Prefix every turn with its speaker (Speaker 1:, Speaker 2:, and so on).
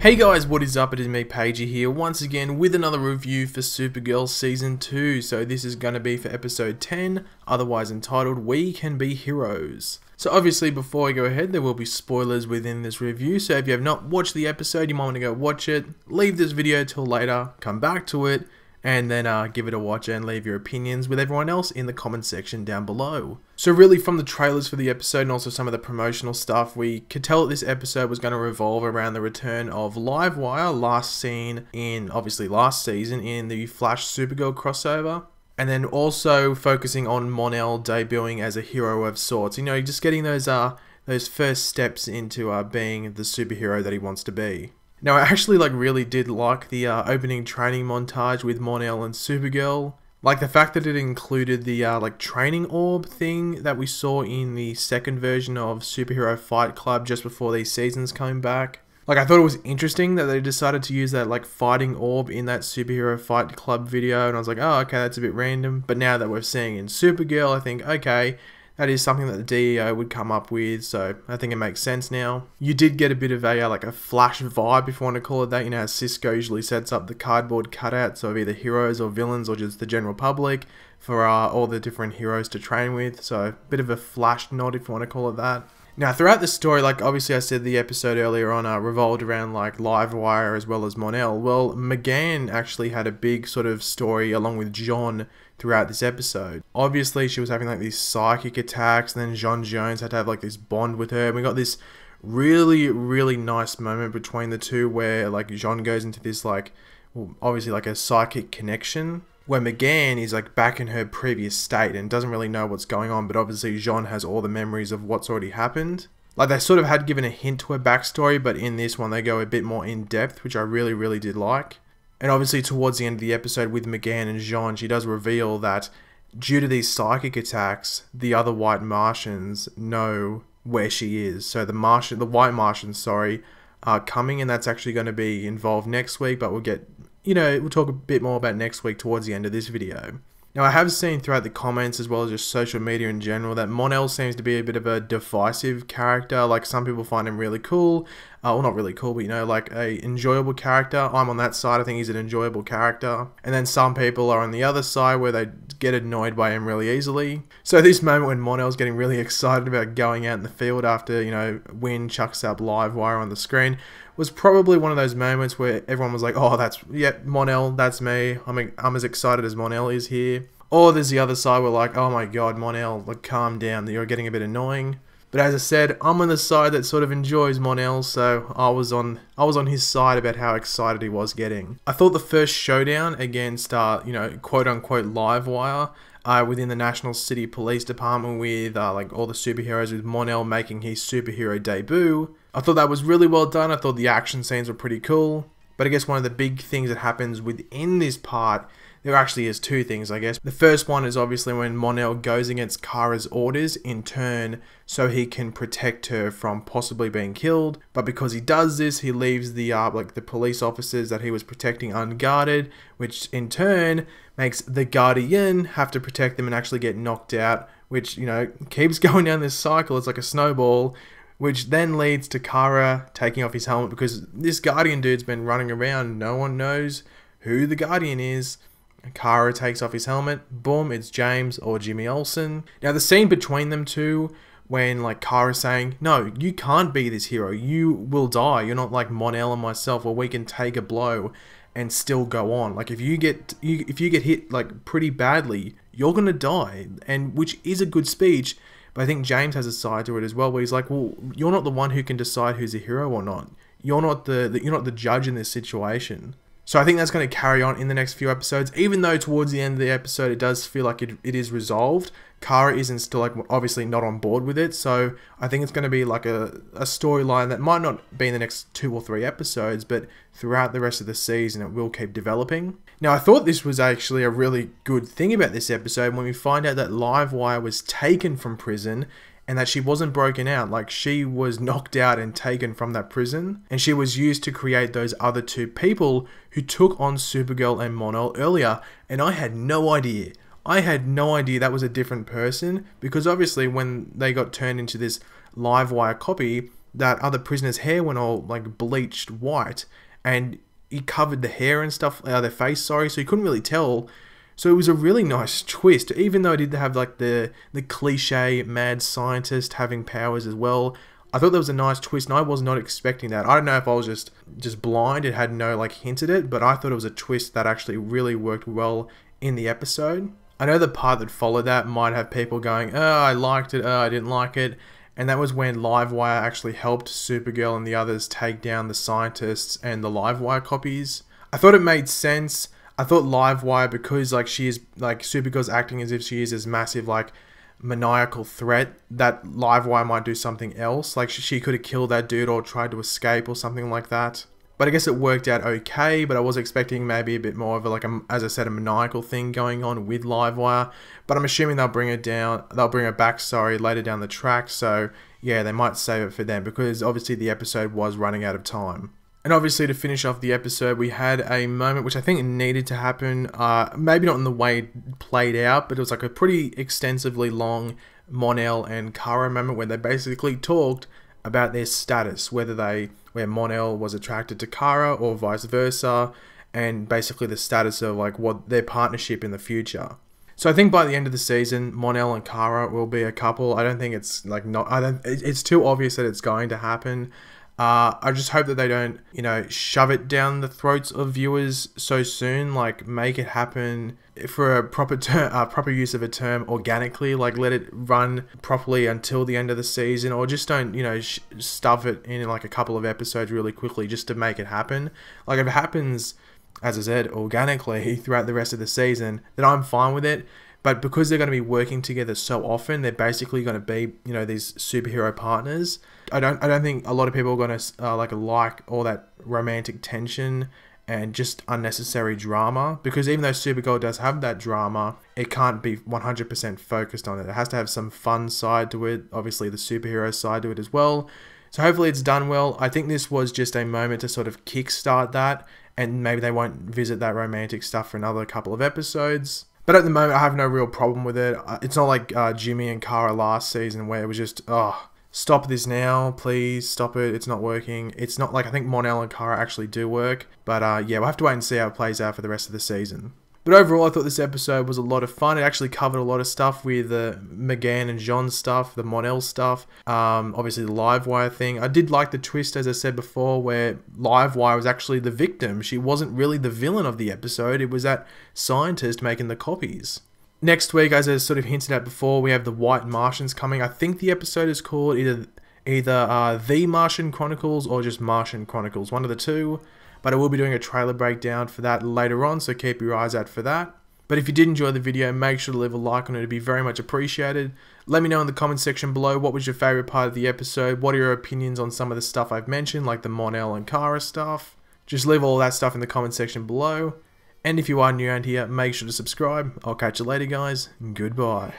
Speaker 1: Hey guys, what is up? It is me, Pagey here, once again with another review for Supergirl Season 2. So this is going to be for episode 10, otherwise entitled We Can Be Heroes. So obviously before I go ahead, there will be spoilers within this review, so if you have not watched the episode, you might want to go watch it, leave this video till later, come back to it, and then give it a watch and leave your opinions with everyone else in the comment section down below. So really from the trailers for the episode and also some of the promotional stuff, we could tell that this episode was going to revolve around the return of Livewire, last seen in, obviously last season, in the Flash Supergirl crossover. And then also focusing on Mon-El debuting as a hero of sorts. You know, just getting those first steps into being the superhero that he wants to be. Now, I actually really did like the opening training montage with Mon-El and Supergirl. Like the fact that it included the training orb thing that we saw in the second version of Superhero Fight Club just before these seasons came back. Like, I thought it was interesting that they decided to use that fighting orb in that Superhero Fight Club video, and I was like, oh, okay, that's a bit random. But now that we're seeing in Supergirl, I think, okay, that is something that the DEO would come up with, so I think it makes sense now. You did get a bit of a Flash vibe, if you want to call it that. You know how Cisco usually sets up the cardboard cutouts of either heroes or villains or just the general public for all the different heroes to train with, so a bit of a Flash nod, if you want to call it that. Now, throughout the story, obviously I said the episode earlier on revolved around Livewire as well as Mon-El. Well, M'gann actually had a big sort of story along with J'onn throughout this episode. Obviously, she was having these psychic attacks, and then J'onn J'onzz had to have this bond with her. And we got this really nice moment between the two where J'onn goes into this obviously a psychic connection, where M'gann is back in her previous state and doesn't really know what's going on, but obviously J'onn has all the memories of what's already happened. They sort of had given a hint to her backstory, but in this one they go a bit more in depth, which I really did like. And obviously towards the end of the episode with M'gann and J'onn, she does reveal that due to these psychic attacks, the other White Martians know where she is. So the White Martians, are coming, and that's actually going to be involved next week, but we'll get, we'll talk a bit more about next week towards the end of this video. Now, I have seen throughout the comments as well as just social media in general that Mon-El seems to be a bit of a divisive character. Some people find him really cool. Well, not really cool, but a enjoyable character. I'm on that side. I think he's an enjoyable character. And then some people are on the other side where they get annoyed by him really easily. So this moment when Mon-El's getting really excited about going out in the field after, Winn chucks up Livewire on the screen was probably one of those moments where everyone was like, oh, yep, Mon-El, that's me. I'm as excited as Mon-El is here. Or there's the other side where oh my god, Mon-El, calm down, you're getting a bit annoying. But as I said, I'm on the side that sort of enjoys Mon-El, so I was on his side about how excited he was getting. I thought the first showdown against, quote unquote Livewire, within the National City Police Department with all the superheroes, with Mon-El making his superhero debut, I thought that was really well done. I thought the action scenes were pretty cool. But I guess one of the big things that happens within this part, there actually is two things, I guess. The first one is obviously when Mon-El goes against Kara's orders in turn so he can protect her from possibly being killed. But because he does this, he leaves the the police officers that he was protecting unguarded, which in turn makes the Guardian have to protect them and actually get knocked out, which, keeps going down this cycle. It's like a snowball, which then leads to Kara taking off his helmet because this Guardian dude's been running around. No one knows who the Guardian is. Kara takes off his helmet. Boom, it's James or Jimmy Olsen. Now, the scene between them two, when Kara's saying, no, you can't be this hero. You will die. You're not like Mon-El and myself where we can take a blow and still go on. If you get hit pretty badly, you're gonna die. And which is a good speech. But I think James has a side to it as well, where he's like, well, you're not the one who can decide who's a hero or not. You're not the judge in this situation. So I think that's going to carry on in the next few episodes, even though towards the end of the episode it does feel like it is resolved. Kara isn't still obviously not on board with it, so I think it's going to be a storyline that might not be in the next 2 or 3 episodes, but throughout the rest of the season it will keep developing. Now, I thought this was actually a really good thing about this episode when we find out that Livewire was taken from prison and that she wasn't broken out. She was knocked out and taken from that prison, and she was used to create those other two people who took on Supergirl and Mon-El earlier, and I had no idea. I had no idea that was a different person, because obviously when they got turned into this Livewire copy, that other prisoner's hair went all like bleached white, and he covered the hair and stuff, their face, sorry, so you couldn't really tell. So it was a really nice twist, even though it did have like the cliche mad scientist having powers as well. I thought that was a nice twist, and I was not expecting that. I don't know if I was just blind, it had no like hint at it, but I thought it was a twist that actually really worked well in the episode. I know the part that followed that might have people going, oh, I liked it, oh, I didn't like it. And that was when Livewire actually helped Supergirl and the others take down the scientists and the Livewire copies. I thought it made sense. I thought Livewire, because like she is, like Supergirl's acting as if she is this massive like maniacal threat, that Livewire might do something else. Like she could have killed that dude or tried to escape or something like that. But I guess it worked out okay, but I was expecting maybe a bit more of a, like, as I said, a maniacal thing going on with Livewire. But I'm assuming they'll bring her back, sorry, later down the track. So yeah, they might save it for them, because obviously the episode was running out of time. And obviously to finish off the episode, we had a moment which I think needed to happen, maybe not in the way it played out, but it was like a pretty extensively long Mon-El and Kara moment where they basically talked about their status, where Mon-El was attracted to Kara or vice versa, and basically the status of like what their partnership in the future. So I think by the end of the season, Mon-El and Kara will be a couple. I don't think it's like it's too obvious that it's going to happen. I just hope that they don't, you know, shove it down the throats of viewers so soon. Like, make it happen for a proper use of a term, organically. Like, let it run properly until the end of the season, or just don't, you know, stuff it in like a couple of episodes really quickly just to make it happen. Like, if it happens, as I said, organically throughout the rest of the season, then I'm fine with it. But because they're going to be working together so often, they're basically going to be, you know, these superhero partners. I don't think a lot of people are going to like all that romantic tension and just unnecessary drama. Because even though Supergirl does have that drama, it can't be 100% focused on it. It has to have some fun side to it. Obviously, the superhero side to it as well. So hopefully it's done well. I think this was just a moment to sort of kickstart that, and maybe they won't visit that romantic stuff for another couple of episodes. But at the moment, I have no real problem with it. It's not like Jimmy and Kara last season, where it was just, oh, stop this now, please, stop it, it's not working. It's not like, I think Mon-El and Kara actually do work. But yeah, we'll have to wait and see how it plays out for the rest of the season. But overall, I thought this episode was a lot of fun. It actually covered a lot of stuff with McGann and Jean stuff, the Mon-El stuff, obviously the Livewire thing. I did like the twist, as I said before, where Livewire was actually the victim. She wasn't really the villain of the episode. It was that scientist making the copies. Next week, as I sort of hinted at before, we have the White Martians coming. I think the episode is called either The Martian Chronicles or just Martian Chronicles, one of the two. But I will be doing a trailer breakdown for that later on, so keep your eyes out for that. But if you did enjoy the video, make sure to leave a like on it, it'd be very much appreciated. Let me know in the comment section below what was your favourite part of the episode, what are your opinions on some of the stuff I've mentioned, like the Mon-El and Kara stuff. Just leave all that stuff in the comment section below. And if you are new around here, make sure to subscribe. I'll catch you later, guys. Goodbye.